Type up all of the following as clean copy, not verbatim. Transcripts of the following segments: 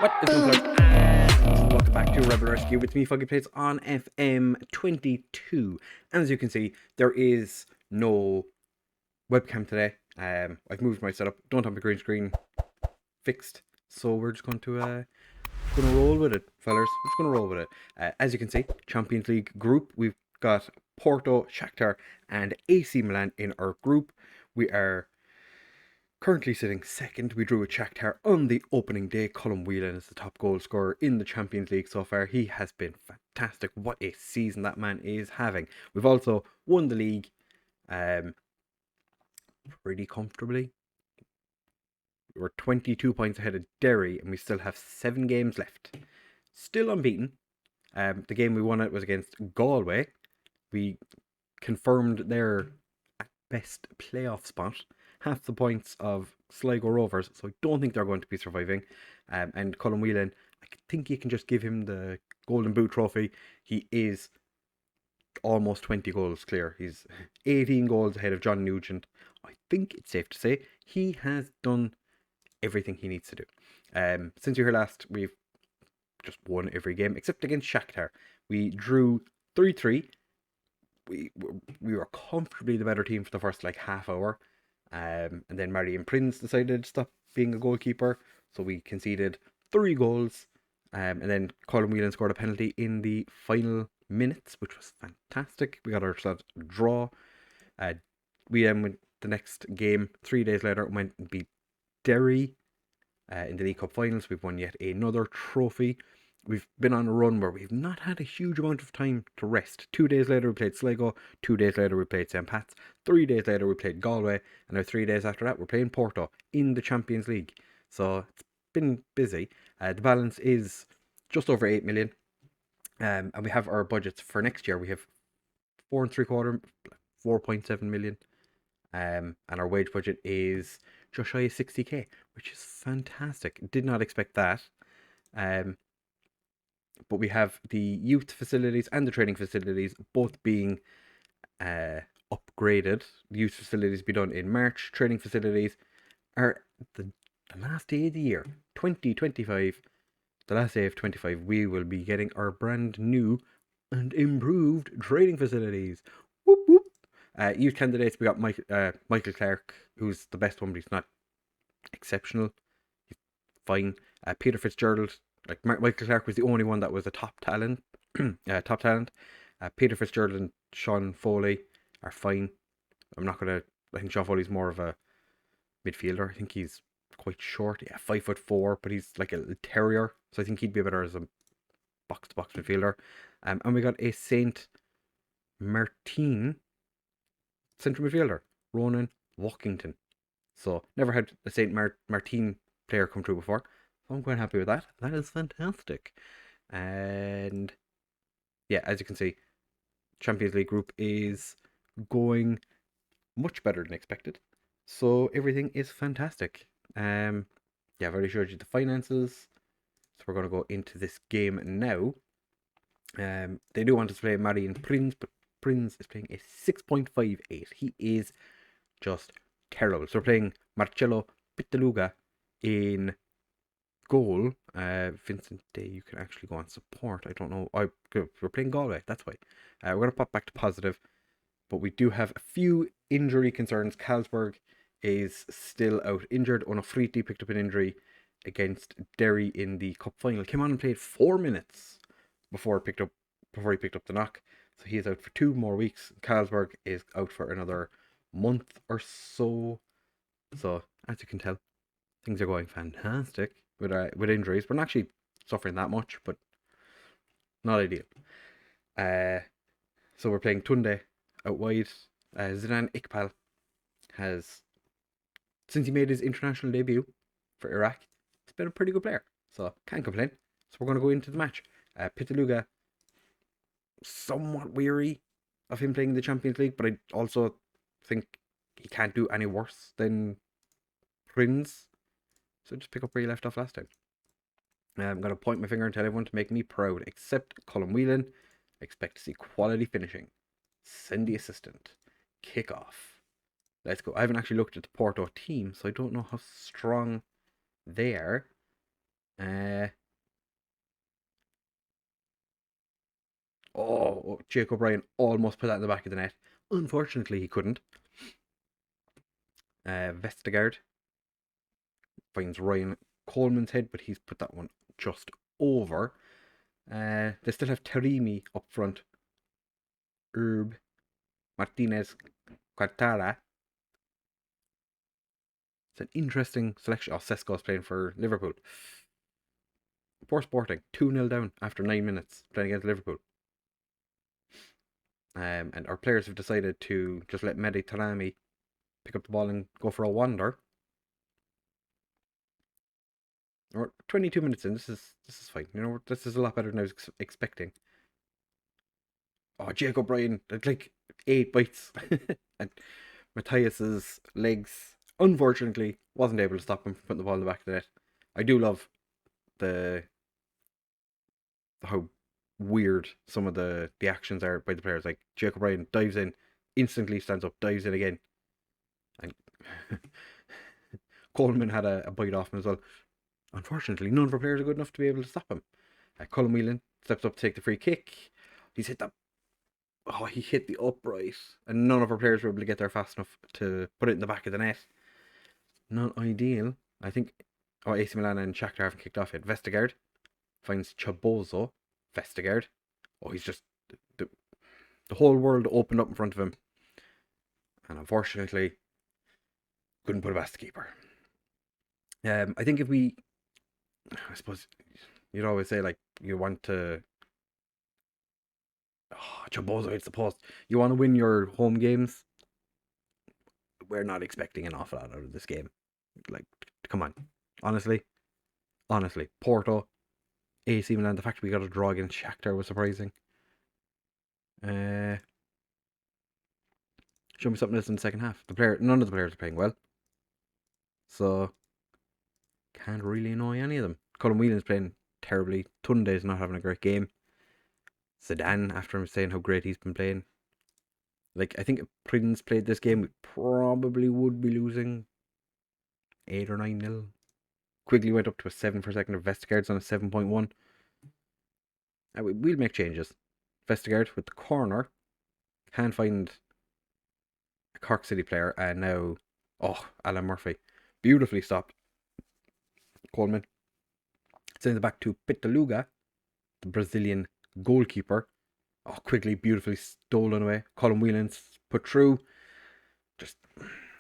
What is going on? And welcome back to Rebel Rescue with me, FoggyPlays, on FM22. And as you can see, there is no webcam today. I've moved my setup, don't have my green screen fixed, so we're just going to roll with it, fellas. We're just going to roll with it. As you can see, Champions League group, we've got Porto, Shakhtar, and AC Milan in our group. We are currently sitting second. We drew with Shakhtar on the opening day. Colm Whelan is the top goal scorer in the Champions League so far. He has been fantastic. What a season that man is having. We've also won the league pretty comfortably. We're 22 points ahead of Derry and we still have 7 games left. Still unbeaten. The game we won it was against Galway. We confirmed their at best playoff spot. Half the points of Sligo Rovers, so I don't think they're going to be surviving. And Colm Whelan, I think you can just give him the Golden Boot trophy. He is almost 20 goals clear. He's 18 goals ahead of John Nugent. I think it's safe to say he has done everything he needs to do. Since you were here last, we've just won every game except against Shakhtar. We drew 3-3. We were comfortably the better team for the first half hour. And then Marion Prince decided to stop being a goalkeeper, so we conceded 3 goals. And then Colm Whelan scored a penalty in the final minutes, which was fantastic. We got ourselves a draw. We then went the next game 3 days later and went and beat Derry in the League Cup finals. We've won yet another trophy. We've been on a run where we've not had a huge amount of time to rest. 2 days later we played Sligo, 2 days later we played St. Pat's, 3 days later we played Galway, and now 3 days after that we're playing Porto in the Champions League. So it's been busy. The balance is just over 8 million. And we have our budgets for next year. We have 4.7 million. And our wage budget is just shy of 60k, which is fantastic. Did not expect that. But we have the youth facilities and the training facilities both being upgraded. The youth facilities be done in March. Training facilities are the last day of the year, 2025. The last day of 25, we will be getting our brand new and improved training facilities. Whoop whoop. Youth candidates, we got Michael Clark, who's the best one, but he's not exceptional. He's fine. Peter Fitzgerald. Michael Clark was the only one that was a top talent. Peter Fitzgerald and Sean Foley are fine. I think Sean Foley's more of a midfielder. I think he's quite short. Yeah, 5'4", but he's like a little terrier. So I think he'd be better as a box-to-box midfielder. And we got a Saint Martin central midfielder, Ronan Walkington. So never had a Saint Martin player come through before. I'm quite happy with that. That is fantastic. And yeah, as you can see, Champions League group is going much better than expected. So everything is fantastic. Yeah, I've already showed you the finances. So we're going to go into this game now. They do want us to play Marion Prince, but Prince is playing a 6.58. He is just terrible. So we're playing Marcello Pitaluga in goal. Vincent Day, you can actually go on support. I don't know. We're playing Galway, that's why. We're going to pop back to positive, but we do have a few injury concerns. Carlsberg is still out injured. Onofriti picked up an injury against Derry in the cup final. Came on and played 4 minutes before he picked up the knock. So he is out for 2 more weeks. Carlsberg is out for another month or so. So as you can tell, things are going fantastic with injuries. We're not actually suffering that much, but not ideal. So we're playing Tunde out wide. Zidane Iqbal has, since he made his international debut for Iraq, he's been a pretty good player. So can't complain. So we're going to go into the match. Pitaluga, somewhat weary of him playing in the Champions League, but I also think he can't do any worse than Prince. So just pick up where you left off last time. I'm going to point my finger and tell everyone to make me proud, except Colm Whelan. I expect to see quality finishing. Send the assistant. Kick off. Let's go. I haven't actually looked at the Porto team, so I don't know how strong they are. Oh, Jake O'Brien almost put that in the back of the net. Unfortunately, he couldn't. Vestergaard finds Ryan Coleman's head, but he's put that one just over. They still have Taremi up front. Herb, Martinez, Quartara. It's an interesting selection. Oh, Sesko's playing for Liverpool. Poor Sporting, 2-0 down after 9 minutes playing against Liverpool. And our players have decided to just let Mehdi Taremi pick up the ball and go for a wander. We're 22 minutes in. This is fine. You know, this is a lot better than I was expecting. Oh, Jake O'Brien, that's like 8 bites. And Matthias's legs, unfortunately, wasn't able to stop him from putting the ball in the back of the net. I do love the how weird some of the actions are by the players. Like Jake O'Brien dives in, instantly stands up, dives in again, and Coleman had a bite off him as well. Unfortunately, none of our players are good enough to be able to stop him. Colin Whelan steps up to take the free kick. He's hit that. Oh, he hit the upright, and none of our players were able to get there fast enough to put it in the back of the net. Not ideal. I think. Oh, AC Milan and Shakhtar haven't kicked off yet. Vestergaard finds Chabozo. Vestergaard. Oh, he's just the whole world opened up in front of him, and unfortunately, couldn't put it past the keeper. I think if we, I suppose, you'd always say like you want to. Oh, Chabozo hits the post. You want to win your home games. We're not expecting an awful lot out of this game. Like, come on, honestly, Porto, AC Milan. The fact we got a draw against Shakhtar was surprising. Show me something else in the second half. None of the players are playing well, so can't really annoy any of them. Colin Whelan's playing terribly. Tunde's not having a great game. Zidane, after him saying how great he's been playing, like I think if Prince played this game, we probably would be losing 8 or 9-0. Quigley went up to a 7 for a second. Vestergaard's on a 7.1. We'll make changes. Vestergaard with the corner. Can't find a Cork City player. And now, Alan Murphy. Beautifully stopped. Coleman. Sending it back to Pitaluga, the Brazilian goalkeeper. Oh, Quigley beautifully stolen away. Colin Whelan's put through. Just,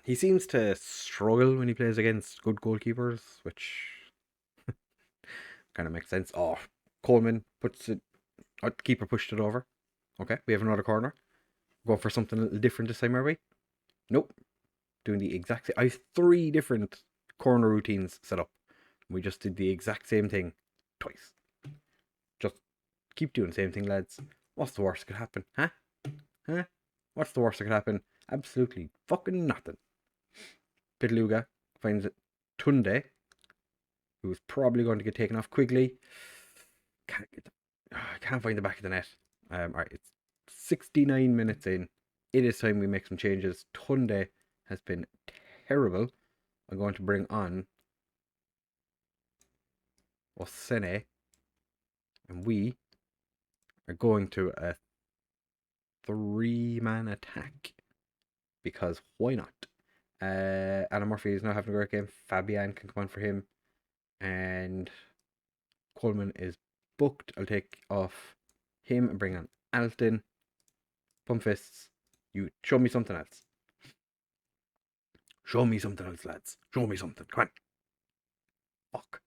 he seems to struggle when he plays against good goalkeepers, which kind of makes sense. Oh, Coleman puts it. The keeper pushed it over. Okay, we have another corner. Going for something a little different this time, are we? Nope. Doing the exact same. I have 3 different corner routines set up. We just did the exact same thing twice. Just keep doing the same thing, lads. What's the worst that could happen? Huh? What's the worst that could happen? Absolutely fucking nothing. Pitaluga finds it. Tunde, who's probably going to get taken off. Quigley. Can't find the back of the net. Alright, it's 69 minutes in. It is time we make some changes. Tunde has been terrible. I'm going to bring on Osene, and we are going to a 3-man attack because why not? Alan Murphy is now having a great game. Fabian can come on for him, and Coleman is booked. I'll take off him and bring on Alton. Pump fists. You show me something else. Show me something else, lads. Show me something. Come on. Fuck.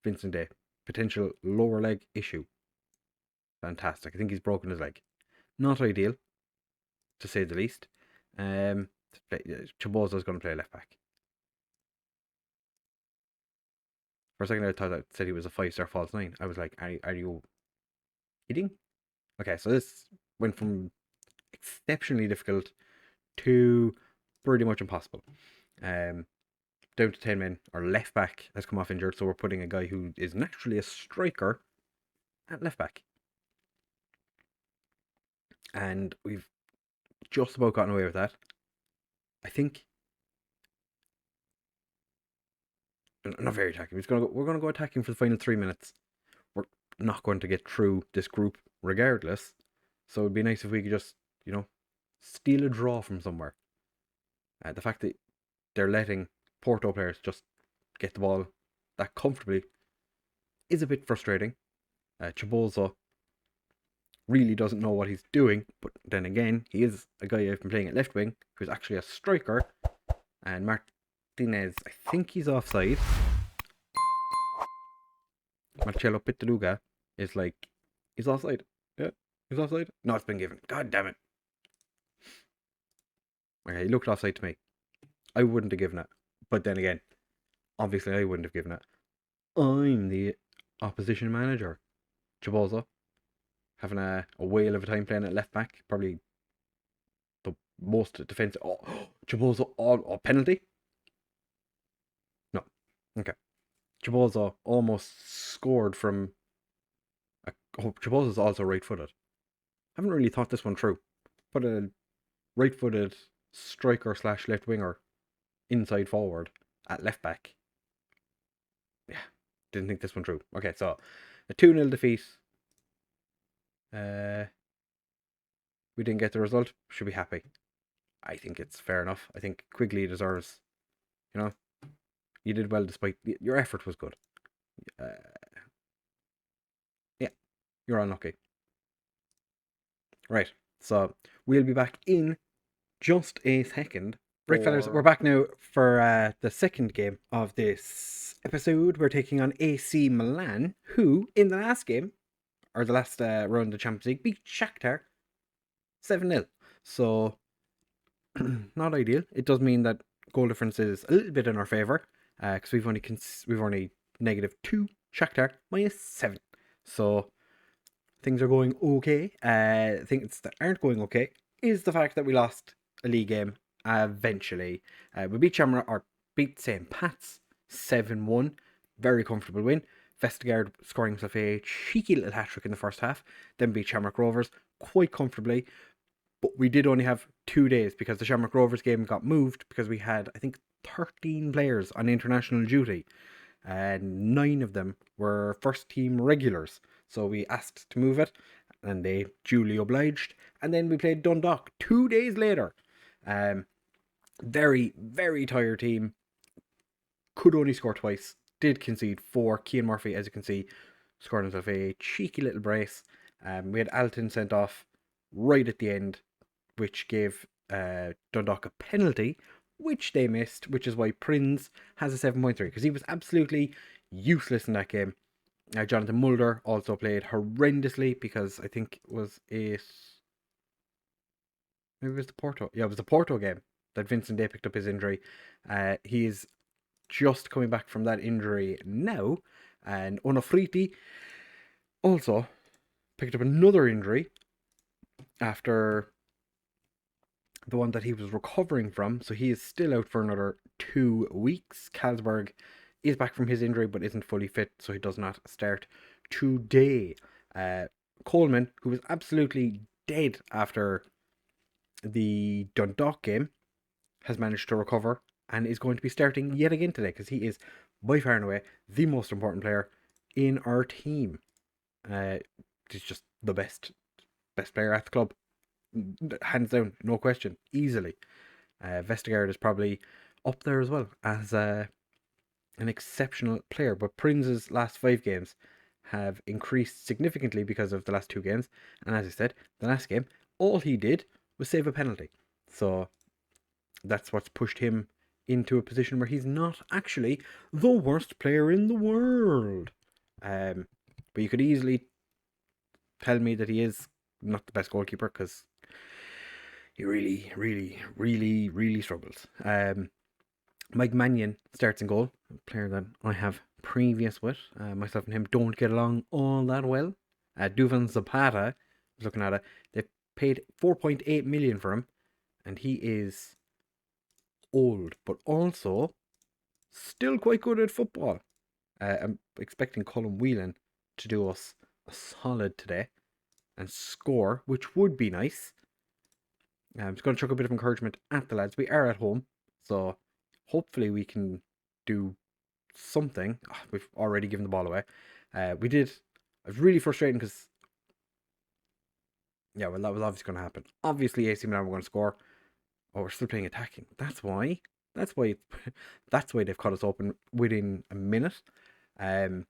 Vincent Day. Potential lower leg issue. Fantastic. I think he's broken his leg. Not ideal, to say the least. Chabozo's going to play left back. For a second, I thought that said he was a 5-star false 9. I was like, are you kidding? Okay, so this went from exceptionally difficult to pretty much impossible. Down to 10 men. Our left back has come off injured, so we're putting a guy who is naturally a striker at left back. And we've just about gotten away with that. I think. Not very attacking. We're going to go attacking for the final 3 minutes. We're not going to get through this group regardless. So it'd be nice if we could just, steal a draw from somewhere. The fact that they're letting Porto players just get the ball that comfortably is a bit frustrating. Chebozo really doesn't know what he's doing, but then again, he is a guy I've been playing at left wing who's actually a striker. And Martinez, I think he's offside. Marcelo Pitaluga is like, he's offside. Yeah, he's offside. No, it's been given. God damn it. Okay, he looked offside to me. I wouldn't have given it. But then again, obviously I wouldn't have given it. I'm the opposition manager. Chebozo, having a whale of a time playing at left back. Probably the most defensive. Oh, Chebozo, penalty? No. Okay. Chebozo almost scored from... Chebozo's also right-footed. I haven't really thought this one through. Put a right-footed striker / left winger inside forward at left back. Yeah, didn't think this one through. Okay, so a 2-0 defeat. We didn't get the result. Should be happy. I think it's fair enough. I think Quigley deserves, you did well despite your effort was good. Yeah, you're unlucky. Right, so we'll be back in just a second. Right, fellas, we're back now for the second game of this episode. We're taking on AC Milan, who, in the last game, or the last round of the Champions League, beat Shakhtar 7-0. So, not ideal. It does mean that goal difference is a little bit in our favour, because we've only -2, Shakhtar -7. So, things are going okay. Things that aren't going okay is the fact that we lost a league game eventually. We beat St. Pat's 7-1. Very comfortable win. Vestergaard scoring himself a cheeky little hat-trick in the first half. Then beat Shamrock Rovers quite comfortably. But we did only have 2 days because the Shamrock Rovers game got moved because we had, I think, 13 players on international duty. And 9 of them were first-team regulars. So we asked to move it, and they duly obliged. And then we played Dundalk 2 days later. Very, very tired team. Could only score twice. Did concede 4. Cian Murphy, as you can see, scored himself a cheeky little brace. We had Alton sent off right at the end, which gave Dundalk a penalty, which they missed, which is why Prinz has a 7.3, because he was absolutely useless in that game. Jonathan Mulder also played horrendously, because I think maybe it was the Porto. Yeah, it was the Porto game that Vincent Day picked up his injury. He is just coming back from that injury now. And Onofriti also picked up another injury after the one that he was recovering from. So he is still out for another 2 weeks. Carlsberg is back from his injury but isn't fully fit, so he does not start today. Coleman, who was absolutely dead after the Dundalk game, has managed to recover and is going to be starting yet again today, because he is by far and away the most important player in our team. He's just the best player at the club, hands down, no question, easily. Vestergaard is probably up there as well as an exceptional player, but Prinz's last 5 games have increased significantly because of the last 2 games, and as I said, the last game, all he did was save a penalty. So that's what's pushed him into a position where he's not actually the worst player in the world. But you could easily tell me that he is not the best goalkeeper, because he really, really, really, really struggles. Mike Mannion starts in goal, a player that I have previous with. Myself and him don't get along all that well. Duvan Zapata, I was looking at it, they paid 4.8 million for him, and he is old, but also still quite good at football. I'm expecting Colin Whelan to do us a solid today and score, which would be nice. I'm just going to chuck a bit of encouragement at the lads. We are at home, so hopefully we can do something. We've already given the ball away. We did It was really frustrating because, yeah, well, that was obviously going to happen. Obviously, AC Milan were going to score. Oh, we're still playing attacking. That's why. That's why. That's why they've cut us open within a minute. Um,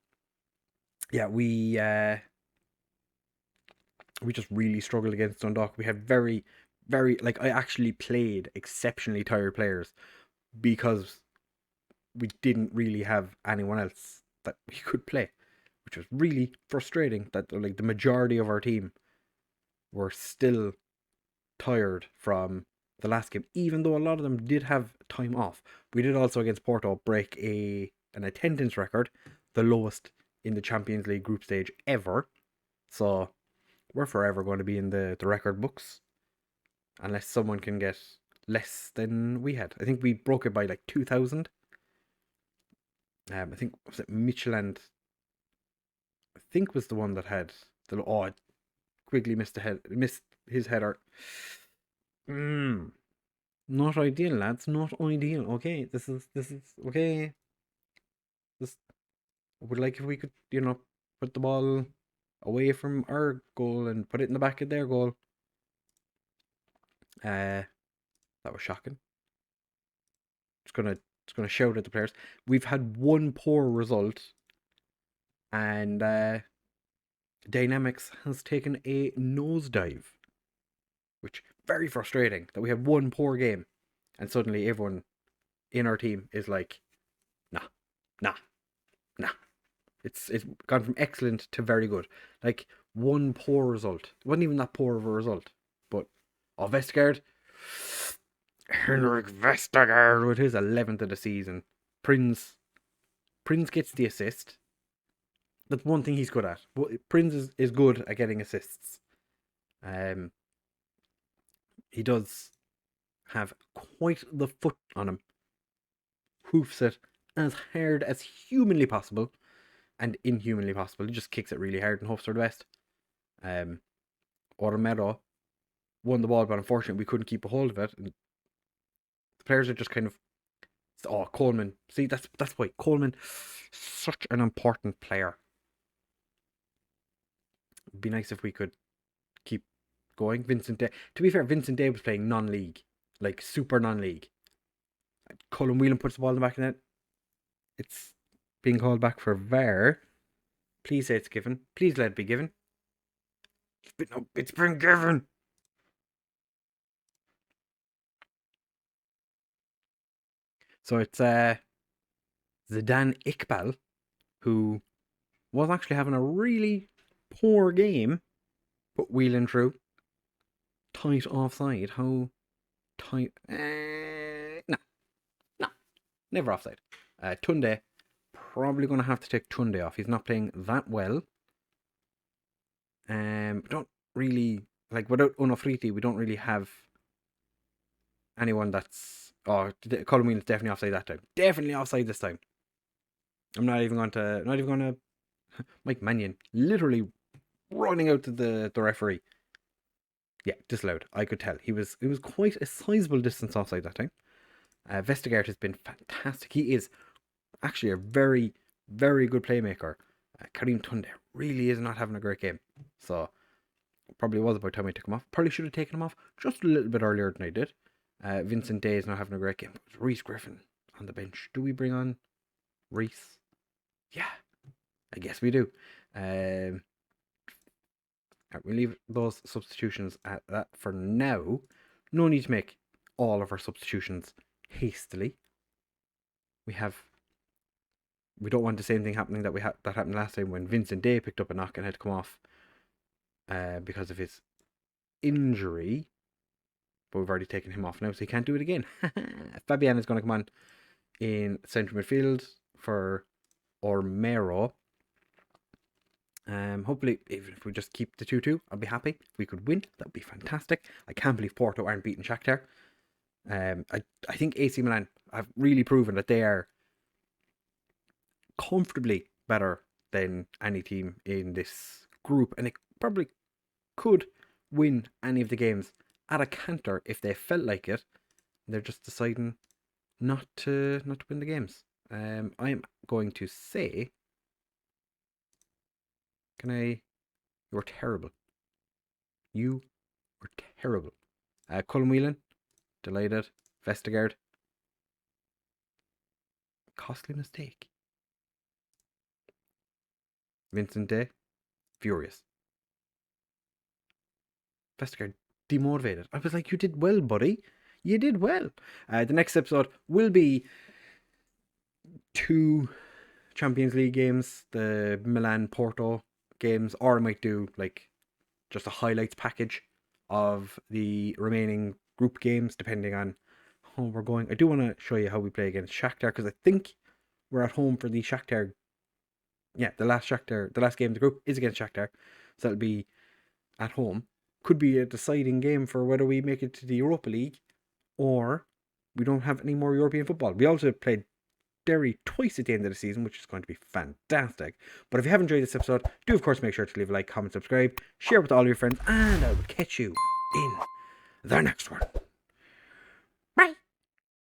yeah, we just really struggled against Dundalk. We had very, very like I actually played exceptionally tired players because we didn't really have anyone else that we could play, which was really frustrating. That like the majority of our team were still tired from the last game, even though a lot of them did have time off. We did also against Porto break an attendance record, the lowest in the Champions League group stage ever. So we're forever going to be in the record books unless someone can get less than we had. I think we broke it by like 2,000. I think was it Michelin. I think was the one that had the Quigley missed his header. Not ideal, lads. Not ideal. Okay, this is okay. This I would like if we could, put the ball away from our goal and put it in the back of their goal. That was shocking. It's gonna shout at the players. We've had one poor result, and Dynamics has taken a nosedive, which very frustrating that we had one poor game, and suddenly everyone in our team is like, nah, nah, nah. It's gone from excellent to very good. Like one poor result. It wasn't even that poor of a result. But Vestergaard, Henrik Vestergaard with his 11th of the season. Prince gets the assist. That's one thing he's good at. Prince is good at getting assists. He does have quite the foot on him. Hoofs it as hard as humanly possible and inhumanly possible. He just kicks it really hard and hopes for the best. Ormero won the ball, but unfortunately we couldn't keep a hold of it. And the players are just kind of, Coleman. See, that's why Coleman, such an important player. It'd be nice if we could keep going. Vincent Day. To be fair, Vincent Day was playing non-league, like super non-league. Colin Whelan puts the ball in the back of the net. It's being called back for VAR. Please say it's given. Please let it be given. It's been given. So it's Zidane Iqbal, who was actually having a really poor game, but wheeling through. Tight offside. How tight? No, never offside. Tunde, probably going to have to take Tunde off. He's not playing that well. Don't really, like, without Onofriti, we don't really have anyone that's. Oh, Colin Whelan is definitely offside that time. Definitely offside this time. I'm not even going to. Mike Mannion literally running out to the referee. Yeah, disallowed. I could tell. It was quite a sizable distance offside that time. Vestergaard has been fantastic. He is actually a very, very good playmaker. Karim Tunde really is not having a great game. So, probably was about time I took him off. Probably should have taken him off just a little bit earlier than I did. Vincent Day is not having a great game. Reece Griffin on the bench. Do we bring on Reece? Yeah, I guess we do. We'll leave those substitutions at that for now. No need to make all of our substitutions hastily. We don't want the same thing happening that happened last time when Vincent Day picked up a knock and had to come off because of his injury. But we've already taken him off now, so he can't do it again. Fabian is going to come on in central midfield for Ormero. Hopefully, even if we just keep the 2-2, I'll be happy. If we could win, that would be fantastic. I can't believe Porto aren't beating Shakhtar. I think AC Milan have really proven that they are comfortably better than any team in this group, and they probably could win any of the games at a canter if they felt like it. They're just deciding not to win the games. I'm going to say You were terrible. You were terrible. Cullen Whelan, delighted. Vestergaard, costly mistake. Vincent Day, furious. Vestergaard, demotivated. I was like, you did well, buddy. You did well. The next episode will be 2 Champions League games, the Milan Porto games, or I might do like just a highlights package of the remaining group games, depending on how we're going. I do want to show you how we play against Shakhtar, because I think we're at home for the Shakhtar. Yeah, the last game of the group is against Shakhtar, so that'll be at home. Could be a deciding game for whether we make it to the Europa League or we don't have any more European football. We also played Derry twice at the end of the season, which is going to be fantastic. But if you have enjoyed this episode, do of course make sure to leave a like, comment, subscribe, share with all your friends, and I will catch you in the next one. Bye.